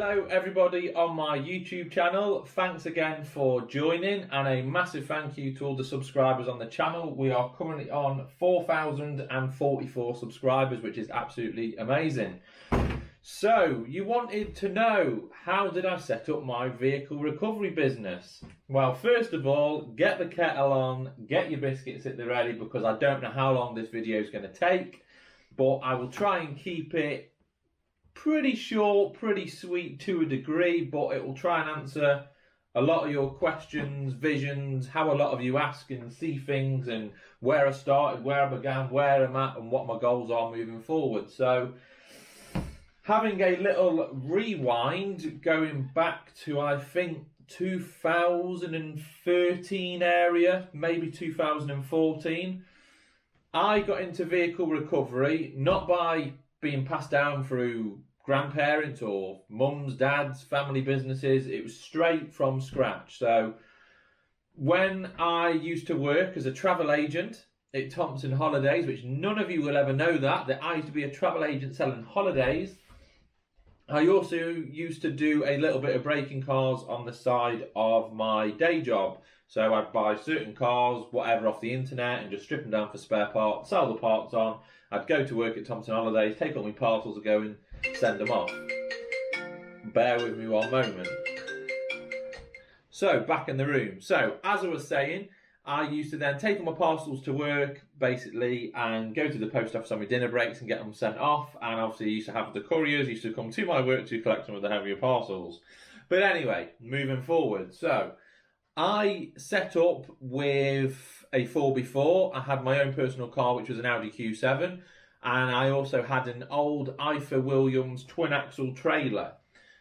Hello everybody on my YouTube channel. Thanks again for joining, and a massive thank you to all the subscribers on the channel. We are currently on 4,044 subscribers, which is absolutely amazing. So you wanted to know, how did I set up my vehicle recovery business? Well, first of all, get the kettle on, get your biscuits at the ready, because I don't know how long this video is going to take, but I will try and keep it pretty short, pretty sweet to a degree, but it will try and answer a lot of your questions, visions, how a lot of you ask and see things, and where I started, where I began, where I'm at, and what my goals are moving forward. So having a little rewind, going back to, I think, 2013 area, maybe 2014, I got into vehicle recovery, not by being passed down through grandparents or mums, dads, family businesses. It was straight from scratch. So when I used to work as a travel agent at Thompson Holidays, which none of you will ever know that I used to be a travel agent selling holidays, I also used to do a little bit of breaking cars on the side of my day job. So I'd buy certain cars, whatever, off the internet and just strip them down for spare parts, sell the parts on. I'd go to work at Thompson Holidays, take all my parcels and go and send them off. Bear with me one moment. So back in the room. So as I was saying, I used to then take all my parcels to work, basically, and go to the post office on my dinner breaks and get them sent off. And obviously I used to have the couriers used to come to my work to collect some of the heavier parcels. But anyway, moving forward. So I set up with a 4x4. I had my own personal car, which was an Audi Q7. And I also had an old IFA Williams twin axle trailer.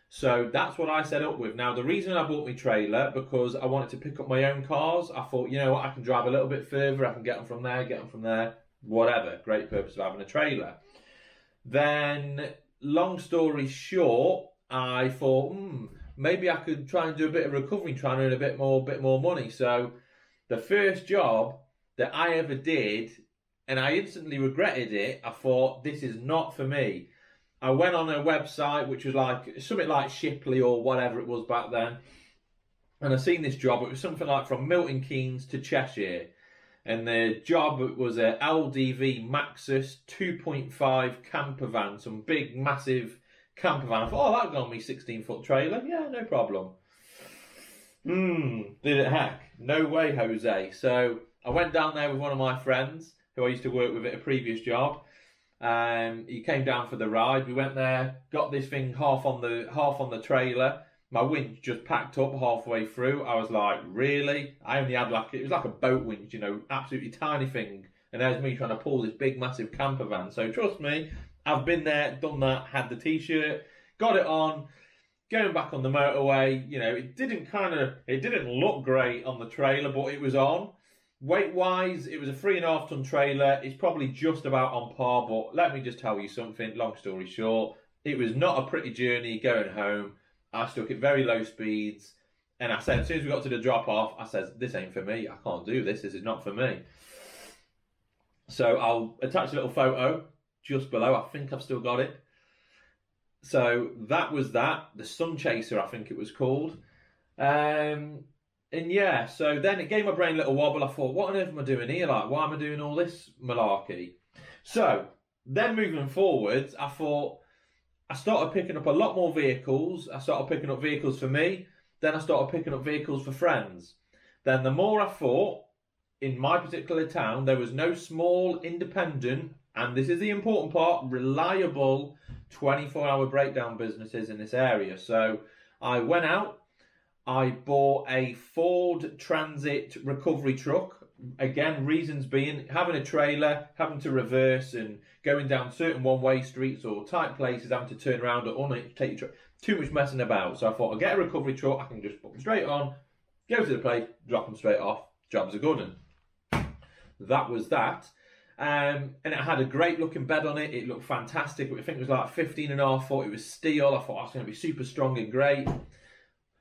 So that's what I set up with. Now, the reason I bought my trailer, because I wanted to pick up my own cars. I thought, you know what, I can drive a little bit further. I can get them from there, whatever. Great purpose of having a trailer. Then, long story short, I thought, maybe I could try and do a bit of recovery, try and earn a bit more money. So the first job that I ever did, and I instantly regretted it, I thought, this is not for me. I went on a website which was like something like Shipley or whatever it was back then, and I seen this job. It was something like from Milton Keynes to Cheshire, and the job was a LDV Maxus 2.5 camper van, some big massive camper van. I thought, oh, that'll go on me 16-foot trailer. Yeah, no problem. Did it heck? No way, Jose. So I went down there with one of my friends who I used to work with at a previous job. He came down for the ride. We went there, got this thing half on the trailer. My winch just packed up halfway through. I was like, really? I only had it was like a boat winch, you know, absolutely tiny thing. And there's me trying to pull this big, massive camper van. So trust me, I've been there, done that, had the t-shirt, got it on, going back on the motorway. You know, it didn't look great on the trailer, but it was on. Weight-wise, it was a 3.5 ton trailer. It's probably just about on par, but let me just tell you something, long story short, it was not a pretty journey going home. I stuck at very low speeds, and I said, as soon as we got to the drop-off, I said, this ain't for me. I can't do this. This is not for me. So I'll attach a little photo just below. I think I've still got it. So that was that. The Sun Chaser, I think it was called. And yeah, so then it gave my brain a little wobble. I thought, what on earth am I doing here? Like, why am I doing all this malarkey? So then moving forwards, I thought, I started picking up a lot more vehicles. I started picking up vehicles for me. Then I started picking up vehicles for friends. Then the more I thought, in my particular town, there was no small, independent, and this is the important part, reliable 24-hour breakdown businesses in this area. So I went out. I bought a Ford Transit recovery truck. Again, reasons being, having a trailer, having to reverse and going down certain one-way streets or tight places, having to turn around or take your truck. Too much messing about. So I thought, I'll get a recovery truck. I can just put them straight on, go to the place, drop them straight off. Job's a good one. That was that. And it had a great looking bed on it. It looked fantastic. I think it was like 15.5 foot. It was steel. I thought, oh, it's going to be super strong and great.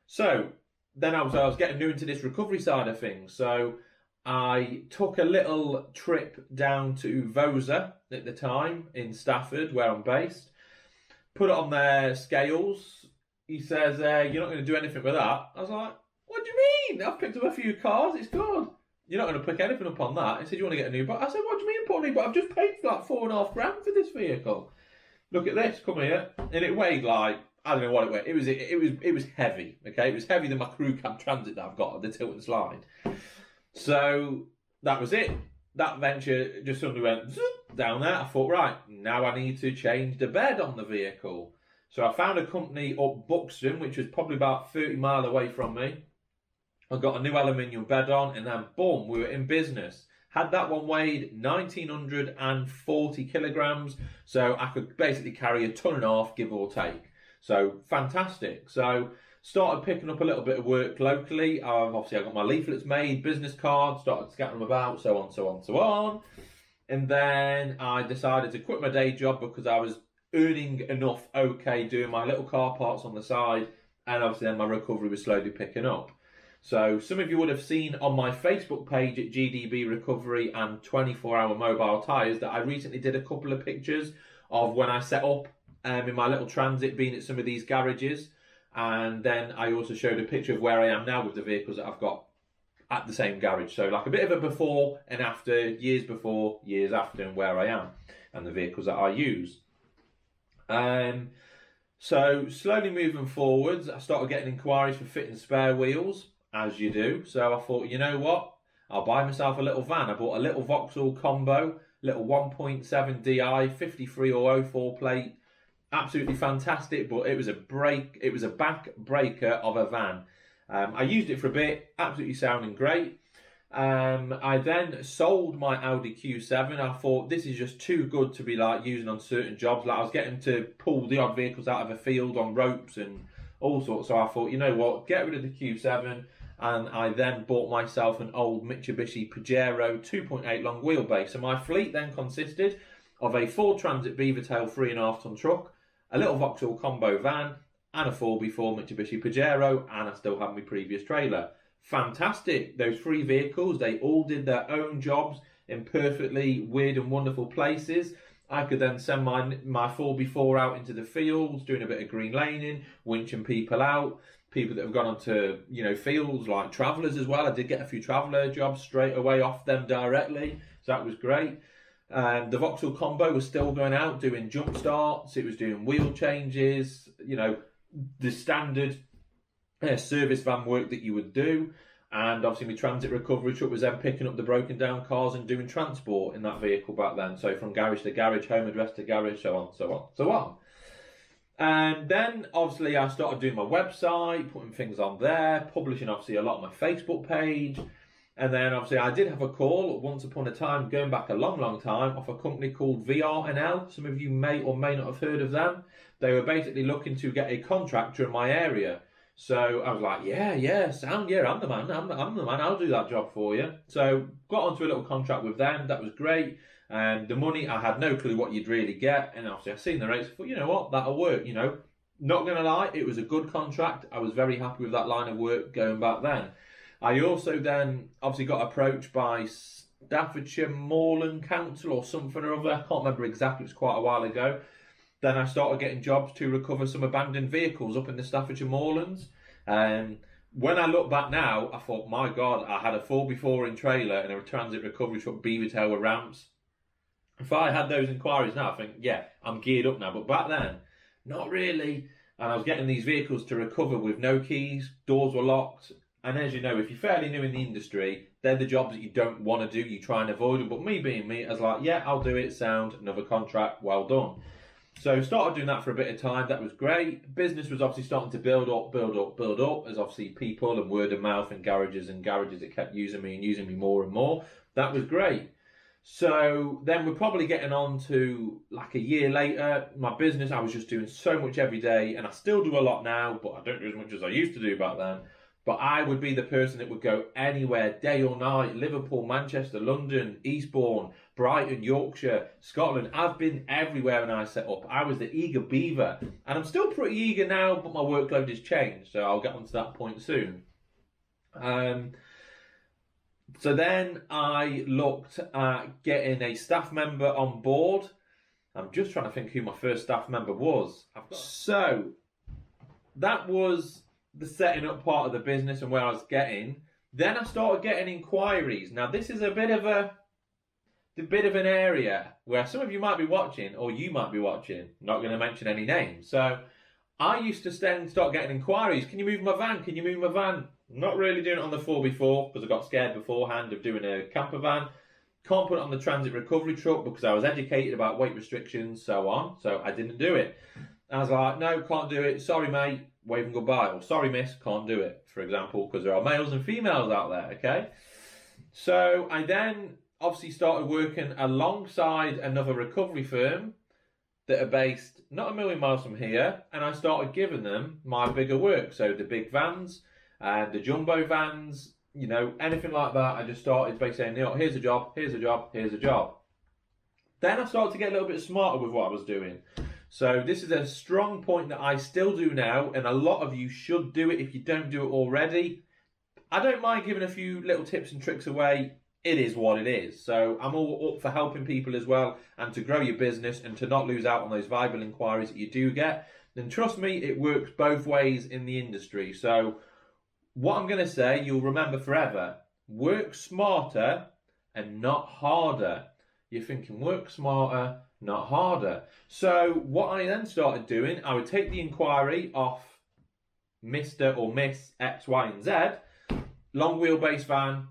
So then I was getting new into this recovery side of things. So I took a little trip down to Vosa at the time in Stafford, where I'm based. Put it on their scales, he says, you're not going to do anything with that. I was like, what do you mean? I've picked up a few cars, it's good. You're not going to pick anything up on that. He said, you want to get a new bike? I said, what do you mean put a new bike? I've just paid for like £4.5 grand for this vehicle. Look at this, come here. And it weighed like, I don't know what it weighed. It was heavy, okay? It was heavier than my crew cab transit that I've got, the tilt and slide. So that was it. That venture just suddenly went zoop, down there. I thought, right, now I need to change the bed on the vehicle. So I found a company up Buxton, which was probably about 30 miles away from me. I got a new aluminium bed on, and then boom, we were in business. Had that one weighed 1,940 kilograms, so I could basically carry a ton and a half, give or take. So fantastic. So started picking up a little bit of work locally. Obviously, I got my leaflets made, business cards, started scattering them about, so on, so on, so on. And then I decided to quit my day job because I was earning enough okay doing my little car parts on the side, and obviously then my recovery was slowly picking up. So some of you would have seen on my Facebook page at GDB Recovery and 24-hour mobile tyres that I recently did a couple of pictures of when I set up in my little transit, being at some of these garages. And then I also showed a picture of where I am now with the vehicles that I've got at the same garage. So like a bit of a before and after, years before, years after, and where I am and the vehicles that I use. So slowly moving forwards, I started getting inquiries for fitting spare wheels, as you do. So I thought, you know what? I'll buy myself a little van. I bought a little Vauxhall Combo, little 1.7 DI, 53 or 04 plate. Absolutely fantastic, but it was a back breaker of a van. I used it for a bit, absolutely sounding great. I then sold my Audi Q7. I thought this is just too good to be like using on certain jobs. Like I was getting to pull the odd vehicles out of a field on ropes and all sorts. So I thought, you know what, get rid of the Q7. And I then bought myself an old Mitsubishi Pajero 2.8 long wheelbase. So my fleet then consisted of a Ford Transit Beavertail 3.5 ton truck, a little Vauxhall Combo van, and a 4x4 Mitsubishi Pajero, and I still have my previous trailer. Fantastic. Those three vehicles, they all did their own jobs in perfectly weird and wonderful places. I could then send my 4x4 out into the fields, doing a bit of green laning, winching people out. People that have gone onto, fields like travellers as well. I did get a few traveller jobs straight away off them directly, so that was great. The Vauxhall Combo was still going out doing jump starts. It was doing wheel changes, the standard service van work that you would do. And obviously my transit recovery truck was then picking up the broken down cars and doing transport in that vehicle back then. So from garage to garage, home address to garage, so on, so on, so on. And then obviously I started doing my website, putting things on there, publishing obviously a lot on my Facebook page. And then obviously I did have a call once upon a time, going back a long, long time, off a company called VRNL. Some of you may or may not have heard of them. They were basically looking to get a contractor in my area. So I was like, yeah, sound, yeah, I'm the man, I'll do that job for you. So got onto a little contract with them, that was great. And the money, I had no clue what you'd really get. And obviously I seen the rates, I thought, you know what, that'll work, Not going to lie, it was a good contract. I was very happy with that line of work going back then. I also then obviously got approached by Staffordshire Moorland Council or something or other. I can't remember exactly, it was quite a while ago. Then I started getting jobs to recover some abandoned vehicles up in the Staffordshire Moorlands. When I look back now, I thought, my God, I had a 4x4 in trailer and a transit recovery truck Beavertail with ramps. If I had those inquiries now, I think, yeah, I'm geared up now. But back then, not really. And I was getting these vehicles to recover with no keys, doors were locked. And as you know, if you're fairly new in the industry, they're the jobs that you don't want to do. You try and avoid them. But me being me, I was like, yeah, I'll do it. Sound, another contract, well done. So started doing that for a bit of time. That was great. Business was obviously starting to build up. As obviously people and word of mouth and garages that kept using me more and more. That was great. So then we're probably getting on to like a year later. My business, I was just doing so much every day, and I still do a lot now, but I don't do as much as I used to do back then. But I would be the person that would go anywhere, day or night, Liverpool, Manchester, London, Eastbourne, Brighton, Yorkshire, Scotland. I've been everywhere when I set up. I was the eager beaver. And I'm still pretty eager now, but my workload has changed. So I'll get onto that point soon. So then I looked at getting a staff member on board. I'm just trying to think who my first staff member was. So that was the setting up part of the business and where I was getting. Then I started getting inquiries. Now this is a bit of an area where some of you might be watching, or you might be watching. Not going to mention any names. So I used to start getting inquiries. Can you move my van? Can you move my van? Not really doing it on the 4x4 because I got scared beforehand of doing a camper van. Can't put it on the transit recovery truck because I was educated about weight restrictions, so on. So I didn't do it. I was like, no, can't do it. Sorry, mate. Waving goodbye. Or sorry, miss, can't do it, for example, because there are males and females out there, okay? So I then obviously started working alongside another recovery firm that are based not a million miles from here, and I started giving them my bigger work. So the big vans and the jumbo vans, you know, anything like that. I just started by saying, you know, here's a job, here's a job, here's a job. Then I started to get a little bit smarter with what I was doing. So this is a strong point that I still do now, and a lot of you should do it if you don't do it already. I don't mind giving a few little tips and tricks away. It is what it is. So I'm all up for helping people as well, and to grow your business and to not lose out on those viable inquiries that you do get. Then trust me, it works both ways in the industry. So what I'm going to say, you'll remember forever. Work smarter and not harder. You're thinking work smarter, not harder. So what I then started doing, I would take the inquiry off Mr. or Miss X, Y, and Z, long wheelbase van.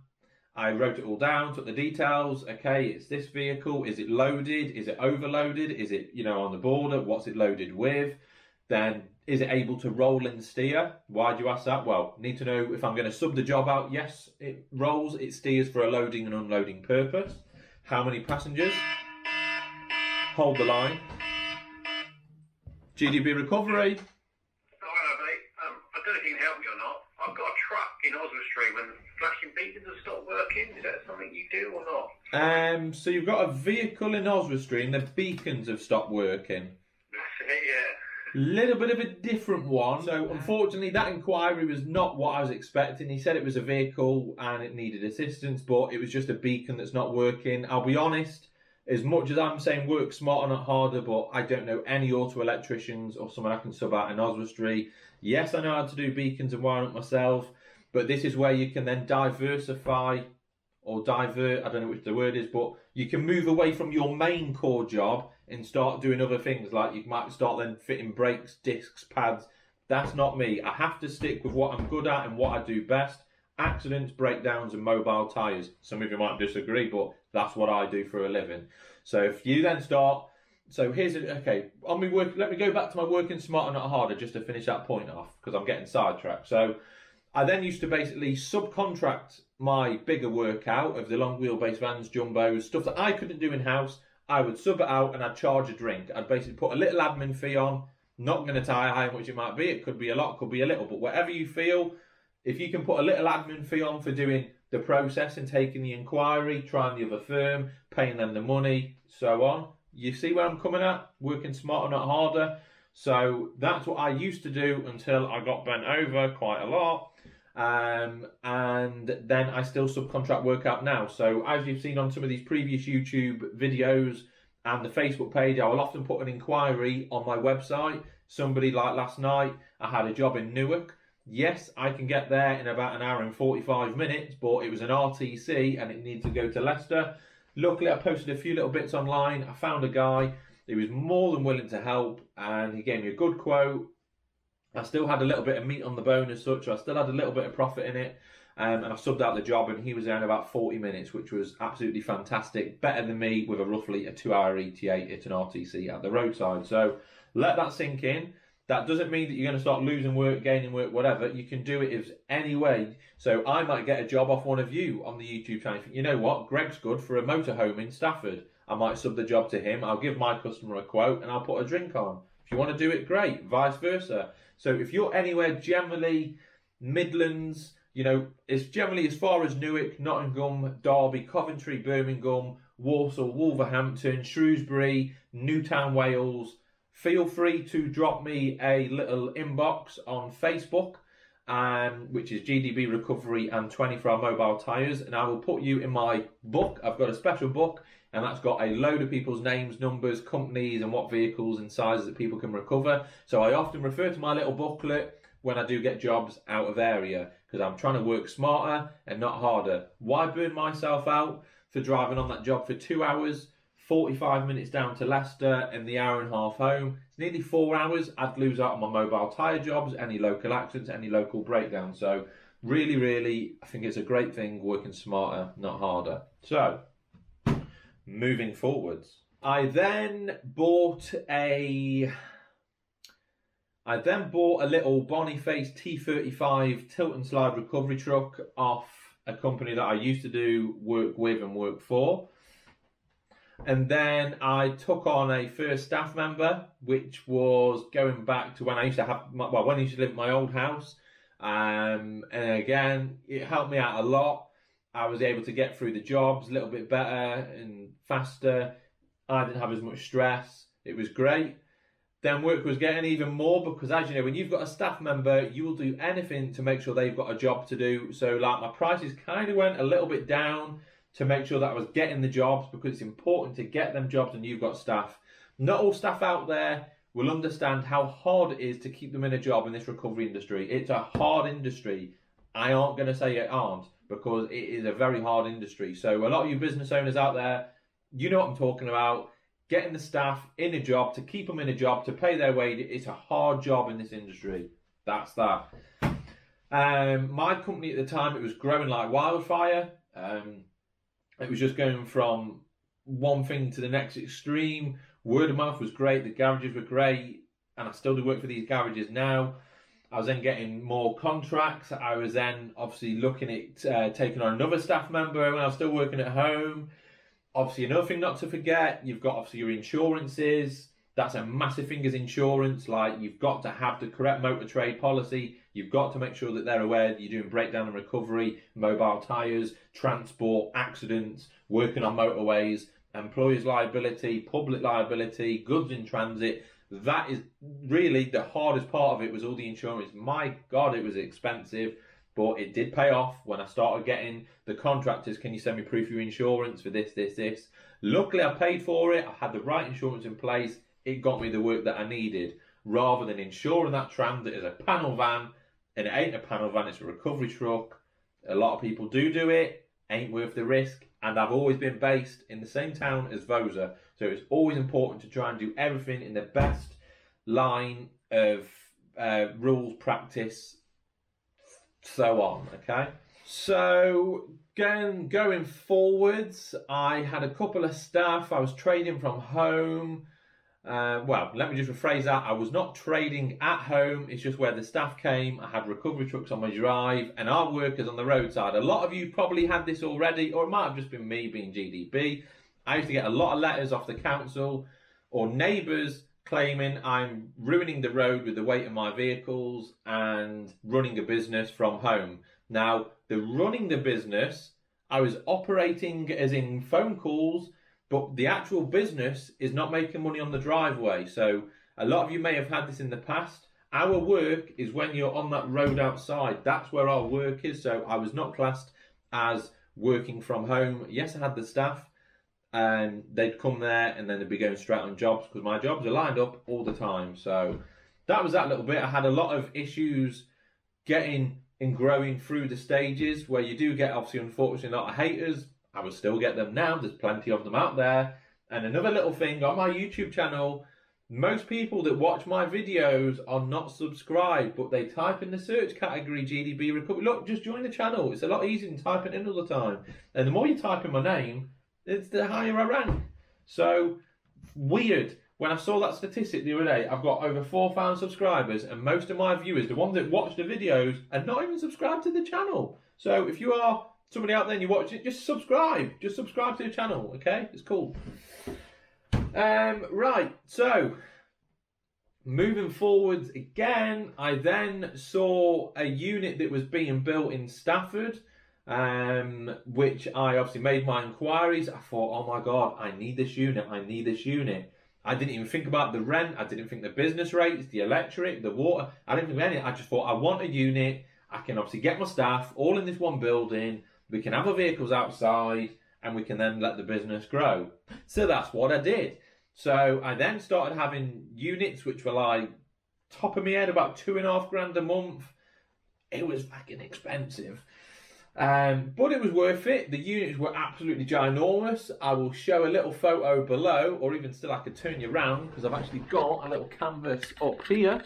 I wrote it all down, took the details. Okay, it's this vehicle. Is it loaded? Is it overloaded? Is it, you know, on the border? What's it loaded with? Then, is it able to roll and steer? Why do you ask that? Well, need to know if I'm going to sub the job out. Yes, it rolls, it steers for a loading and unloading purpose. How many passengers? Hold the line. GDB recovery. Oh, hello, mate. I don't know if you can help me or not. I've got a truck in Oswestry when flashing beacons have stopped working. Is that something you do or not? So you've got a vehicle in Oswestry and the beacons have stopped working. That's it, yeah. Little bit of a different one. So unfortunately that inquiry was not what I was expecting. He said it was a vehicle and it needed assistance, but it was just a beacon that's not working. I'll be honest, as much as I'm saying work smarter, not harder, but I don't know any auto electricians or someone I can sub out in Oswestry. Yes, I know how to do beacons and wire up myself, but this is where you can then diversify or divert, I don't know which the word is, but you can move away from your main core job and start doing other things, like you might start then fitting brakes, discs, pads. That's not me. I have to stick with what I'm good at and what I do best. Accidents, breakdowns and mobile tyres. Some of you might disagree, but that's what I do for a living. So if you then start, so here's it, okay, on me work, let me go back to my working smarter, not harder, just to finish that point off, because I'm getting sidetracked. So I then used to basically subcontract my bigger work out of the long wheelbase vans, jumbos, stuff that I couldn't do in-house. I would sub it out and I'd charge a drink. I'd basically put a little admin fee on. Not going to tell you how much it might be. It could be a lot, could be a little. But whatever you feel, if you can put a little admin fee on for doing the process and taking the inquiry, trying the other firm, paying them the money, so on. You see where I'm coming at? Working smarter, not harder. So that's what I used to do until I got bent over quite a lot. And then I still subcontract work out now. So as you've seen on some of these previous YouTube videos and the Facebook page, I will often put an inquiry on my website. Somebody like last night, I had a job in Newark. Yes, I can get there in about an hour and 45 minutes, but it was an RTC and it needed to go to Leicester. Luckily, I posted a few little bits online. I found a guy who was more than willing to help and he gave me a good quote. I still had a little bit of meat on the bone as such, so I still had a little bit of profit in it. And I subbed out the job and he was there in about 40 minutes, which was absolutely fantastic. Better than me with a roughly a 2-hour ETA at an RTC at the roadside. So let that sink in. That doesn't mean that you're going to start losing work, gaining work, whatever. You can do it any way. So I might get a job off one of you on the YouTube channel. You know what? Greg's good for a motorhome in Stafford. I might sub the job to him. I'll give my customer a quote and I'll put a drink on. If you want to do it, great. Vice versa. So if you're anywhere generally Midlands, you know, it's generally as far as Newark, Nottingham, Derby, Coventry, Birmingham, Walsall, Wolverhampton, Shrewsbury, Newtown, Wales, feel free to drop me a little inbox on Facebook, which is GDB Recovery and 24-hour mobile tyres, and I will put you in my book. I've got a special book, and that's got a load of people's names, numbers, companies, and what vehicles and sizes that people can recover. So I often refer to my little booklet when I do get jobs out of area, because I'm trying to work smarter and not harder. Why burn myself out for driving on that job for 2 hours, 45 minutes down to Leicester, and the hour and a half home? It's nearly 4 hours I'd lose out on my mobile tyre jobs, any local accidents, any local breakdowns. So really, really, I think it's a great thing working smarter, not harder. So, moving forwards, I then bought a little Boniface T35 tilt and slide recovery truck off a company that I used to do work with and work for. And then I took on a first staff member, which was going back to when I used to when I used to live at my old house. And again, it helped me out a lot. I was able to get through the jobs a little bit better and faster. I didn't have as much stress. It was great. Then work was getting even more, because as you know, when you've got a staff member, you will do anything to make sure they've got a job to do. So like my prices kind of went a little bit down to make sure that I was getting the jobs, because it's important to get them jobs and you've got staff. Not all staff out there will understand how hard it is to keep them in a job in this recovery industry. It's a hard industry. I aren't going to say it aren't, because it is a very hard industry. So a lot of you business owners out there, you know what I'm talking about. Getting the staff in a job, to keep them in a job, to pay their wage. It's a hard job in this industry. That's that. My company at the time, it was growing like wildfire. It was just going from one thing to the next extreme. Word of mouth was great. The garages were great. And I still do work for these garages now. I was then getting more contracts. I was then obviously looking at taking on another staff member when I was still working at home. Obviously, another thing not to forget, you've got obviously your insurances. That's a massive thing, is insurance. Like, you've got to have the correct motor trade policy. You've got to make sure that they're aware that you're doing breakdown and recovery, mobile tyres, transport, accidents, working on motorways, employers' liability, public liability, goods in transit. That is really the hardest part of it, was all the insurance. My God, it was expensive. But it did pay off when I started getting the contractors. Can you send me proof of your insurance for this, this, this? Luckily, I paid for it. I had the right insurance in place. It got me the work that I needed. Rather than insuring that transit as a panel van, and it ain't a panel van, it's a recovery truck. A lot of people do it. Ain't worth the risk. And I've always been based in the same town as Vosa. So it's always important to try and do everything in the best line of rules, practice, so on, okay? So going forwards, I had a couple of staff. I was trading from home. Well, let me just rephrase that. I was not trading at home. It's just where the staff came. I had recovery trucks on my drive and our workers on the roadside. A lot of you probably had this already, or it might have just been me being GDB. I used to get a lot of letters off the council or neighbours claiming I'm ruining the road with the weight of my vehicles and running a business from home. Now, the running the business, I was operating as in phone calls, but the actual business is not making money on the driveway. So a lot of you may have had this in the past. Our work is when you're on that road outside. That's where our work is. So I was not classed as working from home. Yes, I had the staff, and they'd come there and then they'd be going straight on jobs, because my jobs are lined up all the time. So that was that little bit. I had a lot of issues getting and growing through the stages, where you do get, obviously, unfortunately, a lot of haters. I will still get them now. There's plenty of them out there. And another little thing on my YouTube channel, most people that watch my videos are not subscribed, but they type in the search category GDB recovery. Look, just join the channel. It's a lot easier than typing in all the time. And the more you type in my name, it's the higher I rank. So, weird. When I saw that statistic the other day, I've got over 4,000 subscribers, and most of my viewers, the ones that watch the videos, are not even subscribed to the channel. So, if you are somebody out there and you watch it, just subscribe. Just subscribe to the channel, okay? It's cool. Right, so, moving forwards again, I then saw a unit that was being built in Stafford, which I obviously made my inquiries. I thought, oh my God, I need this unit, I need this unit. I didn't even think about the rent, I didn't think the business rates, the electric, the water, I didn't think of anything. I just thought, I want a unit, I can obviously get my staff all in this one building, we can have our vehicles outside, and we can then let the business grow. So that's what I did. So I then started having units which were like, top of my head, about £2,500 a month. It was fucking expensive. But it was worth it. The units were absolutely ginormous. I will show a little photo below, or even still I could turn you around because I've actually got a little canvas up here.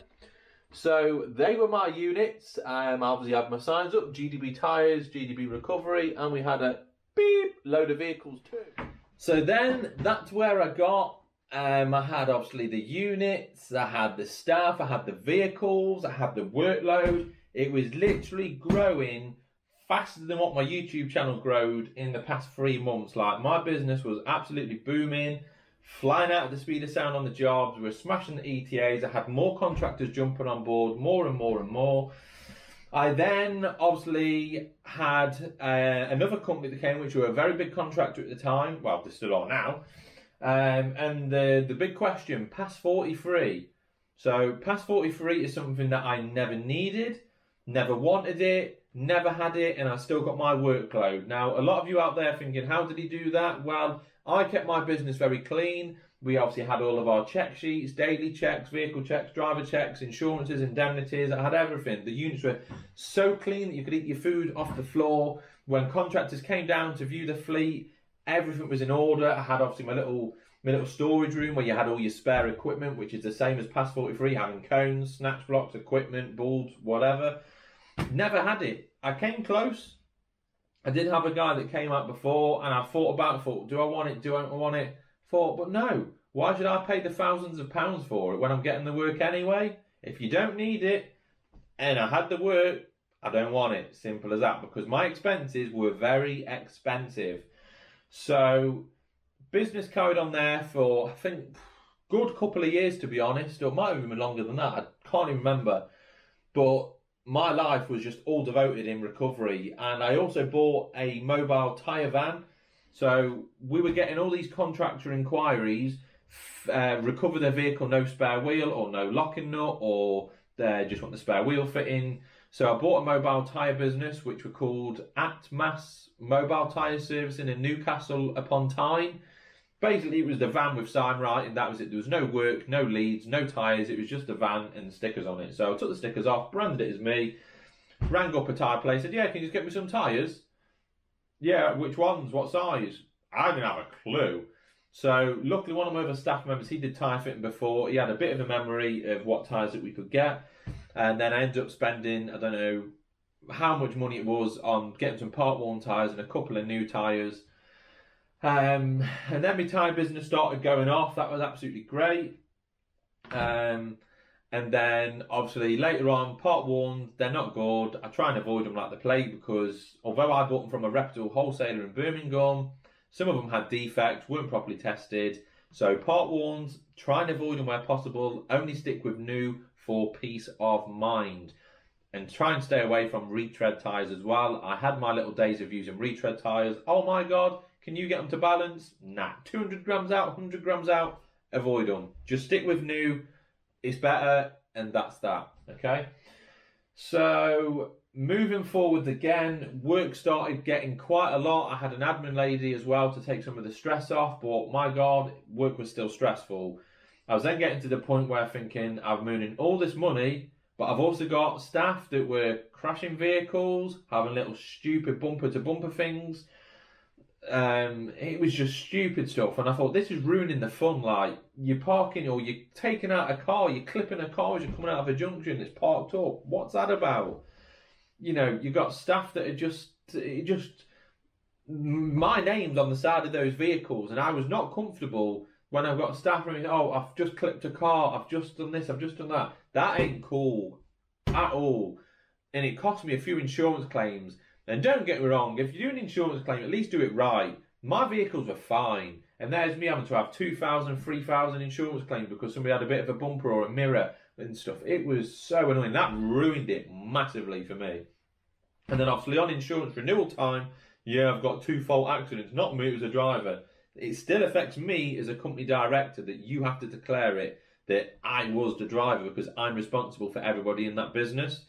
So they were my units. Obviously I had my signs up, GDB tyres, GDB recovery, and we had a beep load of vehicles too. So then that's where I got, I had obviously the units, I had the staff, I had the vehicles, I had the workload. It was literally growing faster than what my YouTube channel growed in the past 3 months. Like, my business was absolutely booming, flying out at the speed of sound on the jobs. We were smashing the ETAs. I had more contractors jumping on board, more and more and more. I then obviously had another company that came, which were a very big contractor at the time. Well, they still are now. And the big question, past 43. So past 43 is something that I never needed, never wanted it, never had it, and I still got my workload. Now, a lot of you out there thinking, how did he do that? Well, I kept my business very clean. We obviously had all of our check sheets, daily checks, vehicle checks, driver checks, insurances, indemnities. I had everything. The units were so clean that you could eat your food off the floor. When contractors came down to view the fleet, everything was in order. I had obviously my little storage room where you had all your spare equipment, which is the same as past 43, having cones, snatch blocks, equipment, bulbs, whatever. Never had it. I came close. I did have a guy that came out before, and I thought, do I want it? Do I want it? But no, why should I pay the thousands of pounds for it when I'm getting the work anyway? If you don't need it, and I had the work, I don't want it. Simple as that, because my expenses were very expensive. So business carried on there for, I think, good couple of years, to be honest, or it might have even been longer than that. I can't even remember. But my life was just all devoted in recovery. And I also bought a mobile tyre van. So we were getting all these contractor inquiries, recover their vehicle, no spare wheel or no locking nut, or they just want the spare wheel fitting. So I bought a mobile tyre business, which were called Atmas Mobile Tyre Servicing in Newcastle upon Tyne. Basically, it was the van with sign writing. That was it. There was no work, no leads, no tyres. It was just a van and the stickers on it. So I took the stickers off, branded it as me, rang up a tyre place, said, yeah, can you just get me some tyres? Yeah, which ones? What size? I didn't have a clue. So luckily, one of my other staff members, he did tyre fitting before. He had a bit of a memory of what tyres that we could get. And then I ended up spending, I don't know how much money it was on getting some part-worn tyres and a couple of new tyres. And then my tyre business started going off. That was absolutely great. And then obviously later on, part-worn, they're not good. I try and avoid them like the plague, because although I bought them from a reputable wholesaler in Birmingham, some of them had defects, weren't properly tested. So part-worns, try and avoid them where possible. Only stick with new for peace of mind. And try and stay away from retread tyres as well. I had my little days of using retread tyres. Oh my God, can you get them to balance? Nah, 200 grams out, 100 grams out, avoid them. Just stick with new. It's better, and that's that, okay? So moving forward again, work started getting quite a lot. I had an admin lady as well to take some of the stress off, but my God, work was still stressful. I was then getting to the point where thinking, I'm earning all this money, but I've also got staff that were crashing vehicles, having little stupid bumper-to-bumper things. It was just stupid stuff, and I thought, this is ruining the fun. Like, you're parking or you're taking out a car, you're clipping a car as you're coming out of a junction, it's parked up. What's that about? You know, you've got staff that are just my name's on the side of those vehicles, and I was not comfortable when I've got staff running, oh, I've just clipped a car, I've just done this, I've just done that. That ain't cool at all. And it cost me a few insurance claims. And don't get me wrong, if you do an insurance claim, at least do it right. My vehicles were fine. And there's me having to have 2,000, 3,000 insurance claims because somebody had a bit of a bumper or a mirror and stuff. It was so annoying. That ruined it massively for me. And then obviously on insurance renewal time, yeah, I've got 2 fault accidents. Not me, it was a driver. It still affects me as a company director that you have to declare it that I was the driver, because I'm responsible for everybody in that business.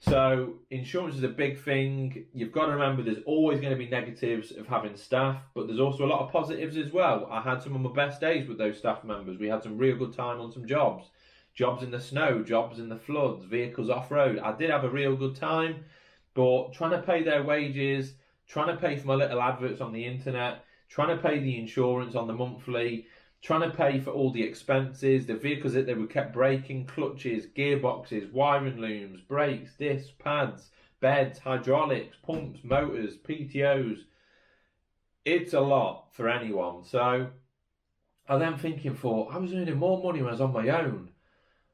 So insurance is a big thing. You've got to remember there's always going to be negatives of having staff, but there's also a lot of positives as well. I had some of my best days with those staff members. We had some real good time on some jobs. Jobs in the snow, jobs in the floods, vehicles off-road. I did have a real good time, but trying to pay their wages, trying to pay for my little adverts on the internet, trying to pay the insurance on the monthly, trying to pay for all the expenses, the vehicles that they were kept breaking, clutches, gearboxes, wiring looms, brakes, discs, pads, beds, hydraulics, pumps, motors, PTOs. It's a lot for anyone. So I then thinking I was earning more money when I was on my own.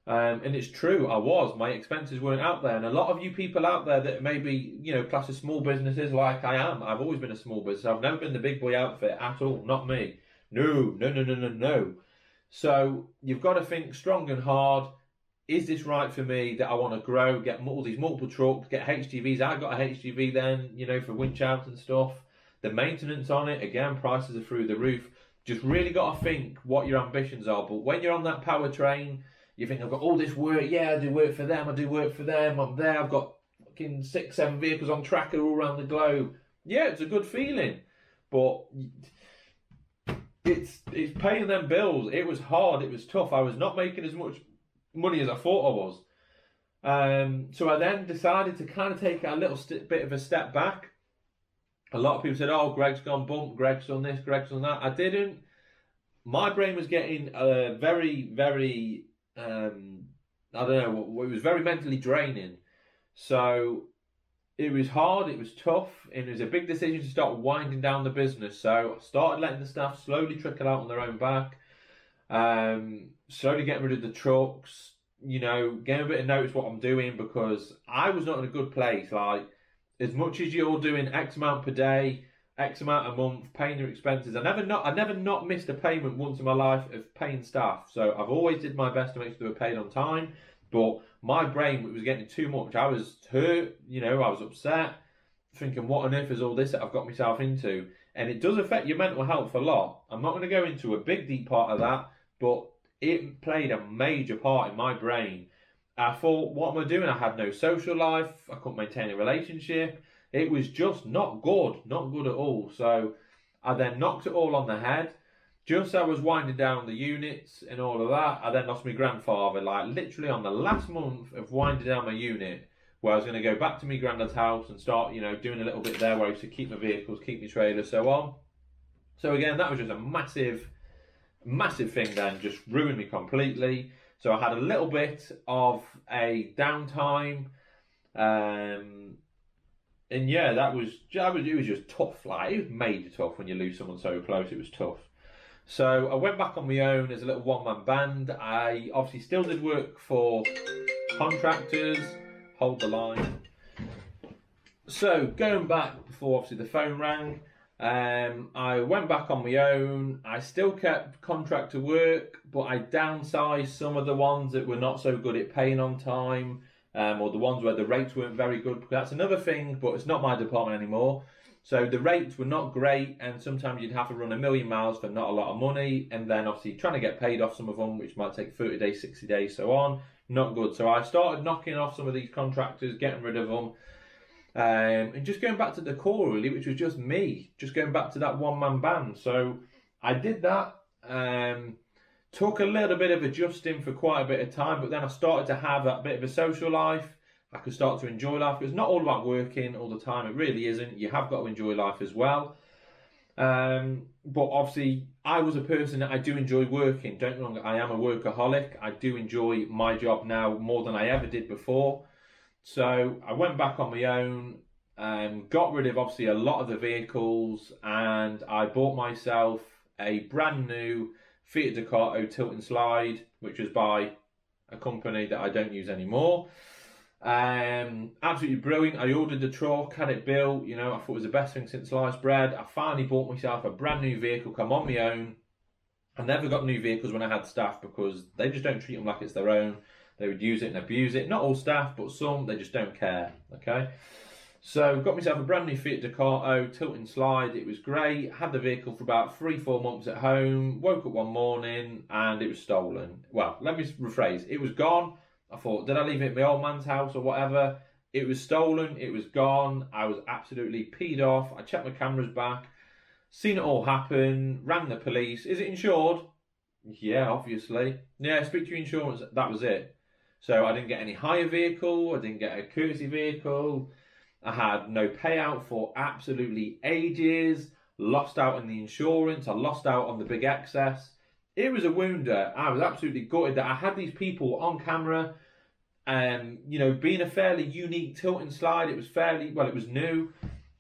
And it's true, I was. My expenses weren't out there. And a lot of you people out there that maybe, class as small businesses like I am. I've always been a small business. I've never been the big boy outfit at all. Not me. No. So you've got to think strong and hard. Is this right for me that I want to grow, get all these multiple trucks, get HGVs? I got a HGV then, for winch out and stuff. The maintenance on it, again, prices are through the roof. Just really got to think what your ambitions are. But when you're on that power train, you think, I've got all this work. Yeah, I do work for them. I'm there. I've got fucking 6-7 vehicles on tracker all around the globe. Yeah, it's a good feeling. But it's paying them bills. It was hard. It was tough. I was not making as much money as I thought I was. So I then decided to kind of take a little bit of a step back. A lot of people said, oh, Greg's gone bump, Greg's done this, Greg's done that. I didn't. My brain was getting very, very, I don't know, it was very mentally draining. So it was hard, it was tough, and it was a big decision to start winding down the business. So I started letting the staff slowly trickle out on their own back, slowly getting rid of the trucks, getting a bit of notice what I'm doing, because I was not in a good place. Like, as much as you're doing X amount per day, X amount a month, paying your expenses, I never not missed a payment once in my life of paying staff. So I've always did my best to make sure they were paid on time. But my brain was getting too much. I was hurt, I was upset, thinking, what on earth is all this that I've got myself into? And it does affect your mental health a lot. I'm not going to go into a big, deep part of that, but it played a major part in my brain. I thought, what am I doing? I had no social life. I couldn't maintain a relationship. It was just not good at all. So I then knocked it all on the head. Just as I was winding down the units and all of that, I then lost my grandfather, like literally on the last month of winding down my unit, where I was going to go back to my granddad's house and start, doing a little bit there where I used to keep my vehicles, keep my trailers, so on. So again, that was just a massive, massive thing then, just ruined me completely. So I had a little bit of a downtime, and yeah, it was just tough. Like, it was major tough when you lose someone so close. It was tough. So I went back on my own as a little one-man band. I obviously still did work for contractors. Hold the line. So going back before obviously the phone rang, I went back on my own. I still kept contractor work, but I downsized some of the ones that were not so good at paying on time, or the ones where the rates weren't very good. That's another thing, but it's not my department anymore. So the rates were not great, and sometimes you'd have to run 1,000,000 miles for not a lot of money, and then obviously trying to get paid off some of them, which might take 30 days, 60 days, so on. Not good. So I started knocking off some of these contractors, getting rid of them, and just going back to the core, really, which was just me, just going back to that one-man band. So I did that, took a little bit of adjusting for quite a bit of time, but then I started to have that bit of a social life. I could start to enjoy life. It's not all about working all the time. It really isn't. You have got to enjoy life as well. But obviously, I was a person that I do enjoy working. Don't get me wrong, I am a workaholic. I do enjoy my job now more than I ever did before. So I went back on my own, got rid of obviously a lot of the vehicles, and I bought myself a brand new Fiat Ducato tilt and slide, which was by a company that I don't use anymore. Absolutely brilliant. I ordered the truck, had it built, I thought it was the best thing since sliced bread. I finally bought myself a brand new vehicle, come on my own. I never got new vehicles when I had staff, because they just don't treat them like it's their own. They would use it and abuse it. Not all staff, but some, they just don't care. Okay, so got myself a brand new Fiat Ducato tilt and slide. It was great. Had the vehicle for about 3-4 months at home. Woke up one morning and it was stolen. Well, let me rephrase. It was gone. I thought, did I leave it at my old man's house or whatever? It was stolen, it was gone. I was absolutely peed off. I checked my cameras back, seen it all happen, rang the police. Is it insured? Yeah, obviously. Yeah, speak to your insurance. That was it. So I didn't get any hire vehicle, I didn't get a courtesy vehicle. I had no payout for absolutely ages, lost out on the insurance, I lost out on the big excess. It was a wounder. I was absolutely gutted that I had these people on camera. You know, being a fairly unique tilt and slide, it was new,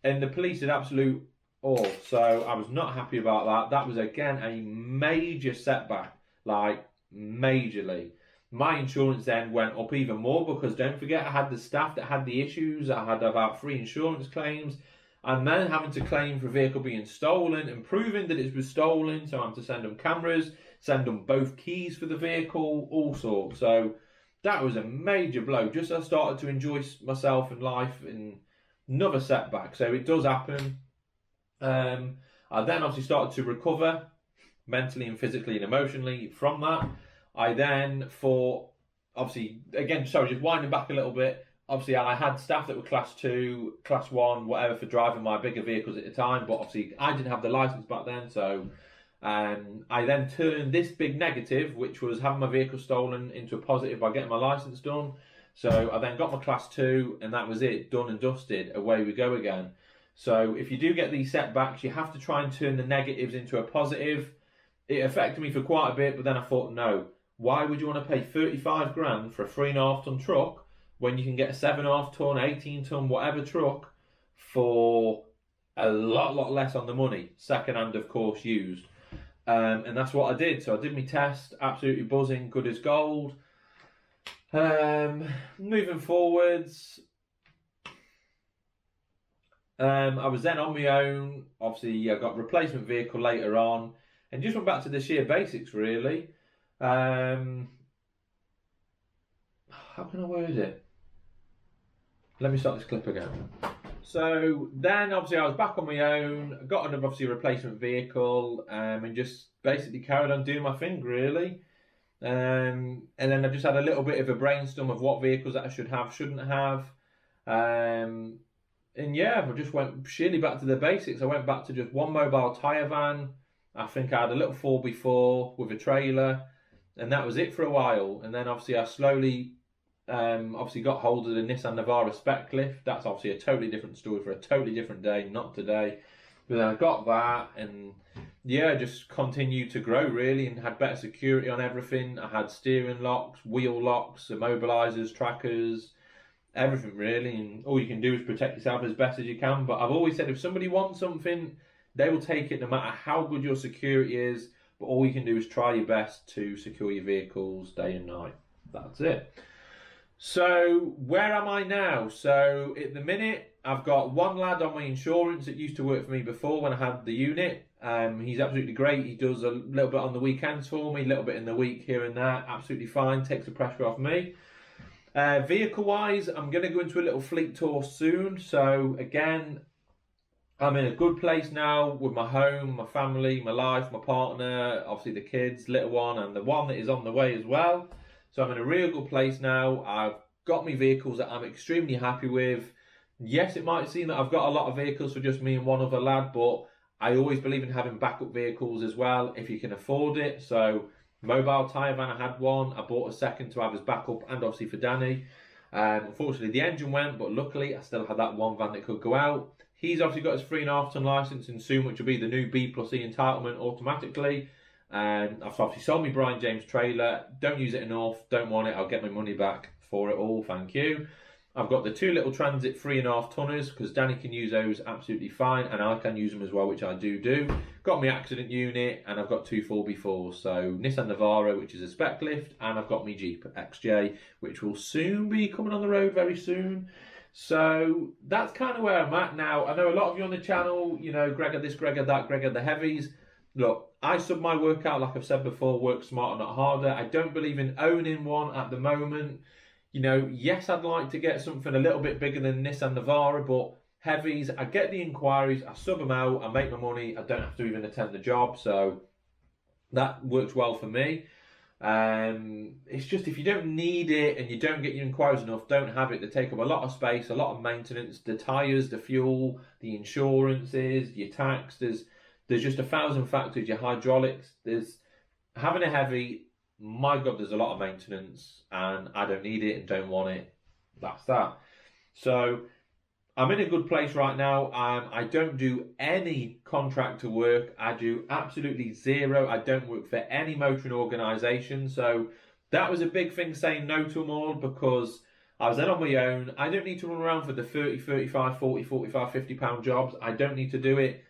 and the police did absolute all. So I was not happy about that. That was again a major setback, like majorly. My insurance then went up even more because don't forget I had the staff that had the issues. I had about 3 insurance claims. And then having to claim for a vehicle being stolen and proving that it was stolen. So I had to send them cameras, send them both keys for the vehicle, all sorts. So that was a major blow. Just as I started to enjoy myself and life, and another setback. So it does happen. I then obviously started to recover mentally and physically and emotionally from that. I then thought, obviously, again, sorry, just winding back a little bit. Obviously, I had staff that were class 2, class 1, whatever, for driving my bigger vehicles at the time. But obviously, I didn't have the license back then. So I then turned this big negative, which was having my vehicle stolen, into a positive by getting my license done. So I then got my class 2, and that was it, done and dusted. Away we go again. So if you do get these setbacks, you have to try and turn the negatives into a positive. It affected me for quite a bit, but then I thought, no. Why would you want to pay 35 grand for a 3.5 ton truck when you can get a 7.5 ton, 18 ton, whatever truck for a lot less on the money? Second hand, of course, used. And that's what I did. So I did my test, absolutely buzzing, good as gold. Moving forwards, I was then on my own. Obviously, I got a replacement vehicle later on, and just went back to the sheer basics, really. How can I word it? Let me start this clip again. So then obviously I was back on my own, got another obviously replacement vehicle, and just basically carried on doing my thing, really. And then I just had a little bit of a brainstorm of what vehicles that I should have, shouldn't have. And yeah, I just went sheerly back to the basics. I went back to just one mobile tyre van. I think I had a little 4x4 with a trailer. And that was it for a while. And then obviously I slowly got hold of the Nissan Navara Spec Lift. That's obviously a totally different story for a totally different day, not today. But then I got that, and yeah, just continued to grow really, and had better security on everything. I had steering locks, wheel locks, immobilizers, trackers, everything really. And all you can do is protect yourself as best as you can. But I've always said if somebody wants something, they will take it no matter how good your security is. But all you can do is try your best to secure your vehicles day and night. That's it. So where am I now? So at the minute, I've got one lad on my insurance that used to work for me before when I had the unit. He's absolutely great. He does a little bit on the weekends for me, a little bit in the week here and there. Absolutely fine. Takes the pressure off me. Vehicle-wise, I'm going to go into a little fleet tour soon. So again, I'm in a good place now with my home, my family, my life, my partner, obviously the kids, little one, and the one that is on the way as well. So I'm in a real good place now. I've got me vehicles that I'm extremely happy with. Yes, it might seem that I've got a lot of vehicles for just me and one other lad, but I always believe in having backup vehicles as well if you can afford it. So mobile tyre van, I had one. I bought a second to have as backup, and obviously for Danny. Unfortunately, the engine went, but luckily I still had that one van that could go out. He's obviously got his 3.5 ton licence in soon, which will be the new B plus E entitlement automatically. I've obviously sold me Brian James trailer. Don't use it enough. Don't want it. I'll get my money back for it all. Thank you. I've got the 2 little Transit 3.5 tonners because Danny can use those absolutely fine, and I can use them as well, which I do. Got my accident unit, and I've got 2 4x4s. So Nissan Navara, which is a spec lift, and I've got my Jeep XJ, which will soon be coming on the road very soon. So that's kind of where I'm at now. I know a lot of you on the channel, you know, Greg had this, Greg had that, Greg had the heavies. Look, I sub my workout, like I've said before, work smarter, not harder. I don't believe in owning one at the moment. You know, yes, I'd like to get something a little bit bigger than Nissan Navara, but heavies, I get the inquiries, I sub them out, I make my money, I don't have to even attend the job. So that works well for me. It's just if you don't need it and you don't get your inquiries enough, don't have it. They take up a lot of space, a lot of maintenance, the tyres, the fuel, the insurances, your tax. There's just 1,000 factors, your hydraulics. There's having a heavy, my God, there's a lot of maintenance and I don't need it and don't want it. That's that. So I'm in a good place right now. I don't do any contractor work. I do absolutely zero. I don't work for any motoring organisation. So that was a big thing, saying no to them all, because I was then on my own. I don't need to run around for the 30, 35, 40, 45, 50 pound jobs. I don't need to do it.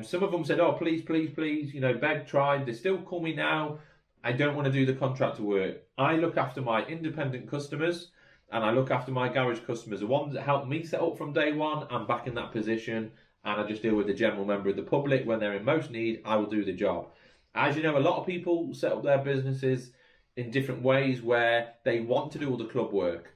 Some of them said, oh, please, please, please, you know, beg, tried. They still call me now. I don't want to do the contractor work. I look after my independent customers. And I look after my garage customers, the ones that helped me set up from day one. I'm back in that position, and I just deal with the general member of the public. When they're in most need, I will do the job. As you know, a lot of people set up their businesses in different ways where they want to do all the club work.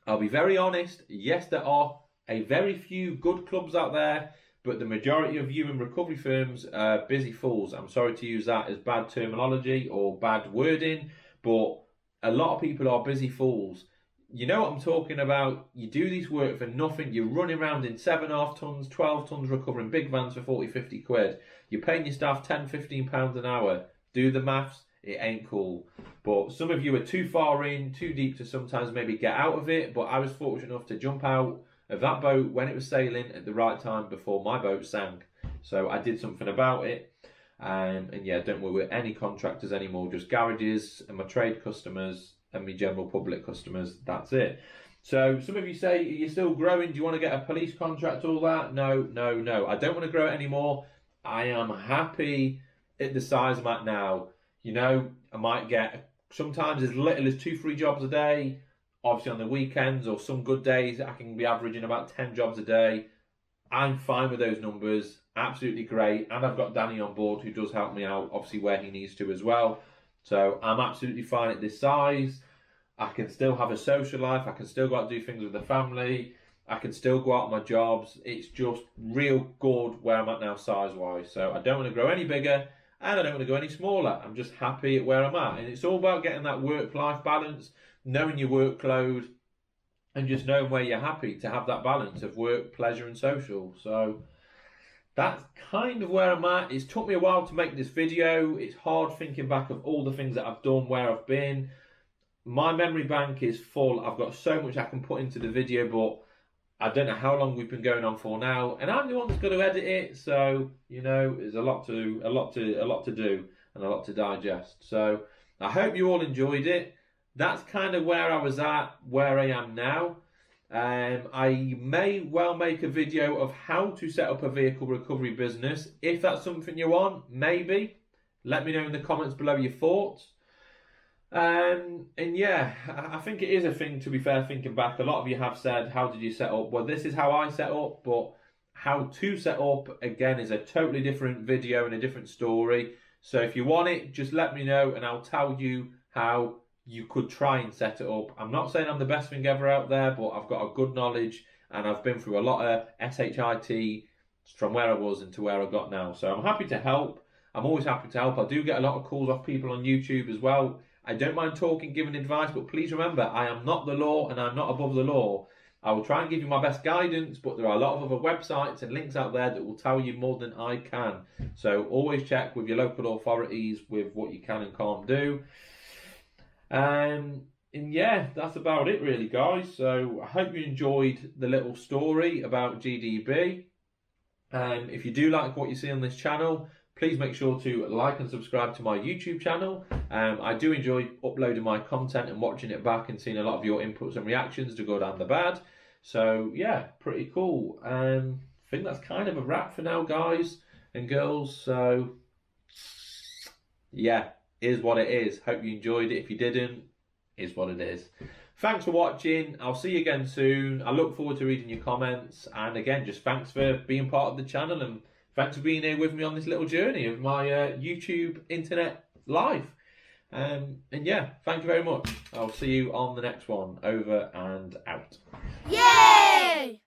I'll be very honest, yes, there are a very few good clubs out there, but the majority of human recovery firms are busy fools. I'm sorry to use that as bad terminology or bad wording, but a lot of people are busy fools. You know what I'm talking about. You do this work for nothing. You're running around in 7.5 tons, 12 tons, recovering big vans for 40, 50 quid. You're paying your staff 10, 15 pounds an hour. Do the maths. It ain't cool. But some of you are too far in, too deep to sometimes maybe get out of it. But I was fortunate enough to jump out of that boat when it was sailing at the right time before my boat sank. So I did something about it. And yeah, don't work with any contractors anymore. Just garages and my trade customers and my general public customers. That's it. So some of you say, you're still growing, do you want to get a police contract, all that? No, no, no. I don't want to grow it anymore. I am happy at the size I'm at now. You know, I might get sometimes as little as 2-3 jobs a day. Obviously on the weekends or some good days, I can be averaging about 10 jobs a day. I'm fine with those numbers. Absolutely great. And I've got Danny on board who does help me out, obviously where he needs to as well. So I'm absolutely fine at this size. I can still have a social life. I can still go out and do things with the family. I can still go out on my jobs. It's just real good where I'm at now size-wise. So I don't want to grow any bigger and I don't want to go any smaller. I'm just happy at where I'm at. And it's all about getting that work-life balance, knowing your workload, and just knowing where you're happy to have that balance of work, pleasure and social. So that's kind of where I'm at. It's took me a while to make this video. It's hard thinking back of all the things that I've done, where I've been. My memory bank is full. I've got so much I can put into the video, but I don't know how long we've been going on for now. And I'm the one that's got to edit it. So, you know, there's a lot to do and a lot to digest. So I hope you all enjoyed it. That's kind of where I was at, where I am now. I may well make a video of how to set up a vehicle recovery business. If that's something you want, maybe. Let me know in the comments below your thoughts. And yeah, I think it is a thing, to be fair, thinking back. A lot of you have said, how did you set up? Well, this is how I set up, but how to set up, again, is a totally different video and a different story. So if you want it, just let me know and I'll tell you how you could try and set it up. I'm not saying I'm the best thing ever out there, but I've got a good knowledge and I've been through a lot of SHIT from where I was into where I got now. So I'm happy to help. I'm always happy to help. I do get a lot of calls off people on YouTube as well. I don't mind talking, giving advice, but please remember, I am not the law and I'm not above the law. I will try and give you my best guidance, but there are a lot of other websites and links out there that will tell you more than I can. So always check with your local authorities with what you can and can't do. And yeah, that's about it really, guys. So I hope you enjoyed the little story about GDB. If you do like what you see on this channel, please make sure to like and subscribe to my YouTube channel. I do enjoy uploading my content and watching it back and seeing a lot of your inputs and reactions, the good and the bad. So yeah, pretty cool. I think that's kind of a wrap for now, guys and girls. So yeah, is what it is. Hope you enjoyed it. If you didn't, is what it is. Thanks for watching. I'll see you again soon. I look forward to reading your comments. And again, just thanks for being part of the channel and thanks for being here with me on this little journey of my YouTube internet life. And yeah, thank you very much. I'll see you on the next one. Over and out. Yay!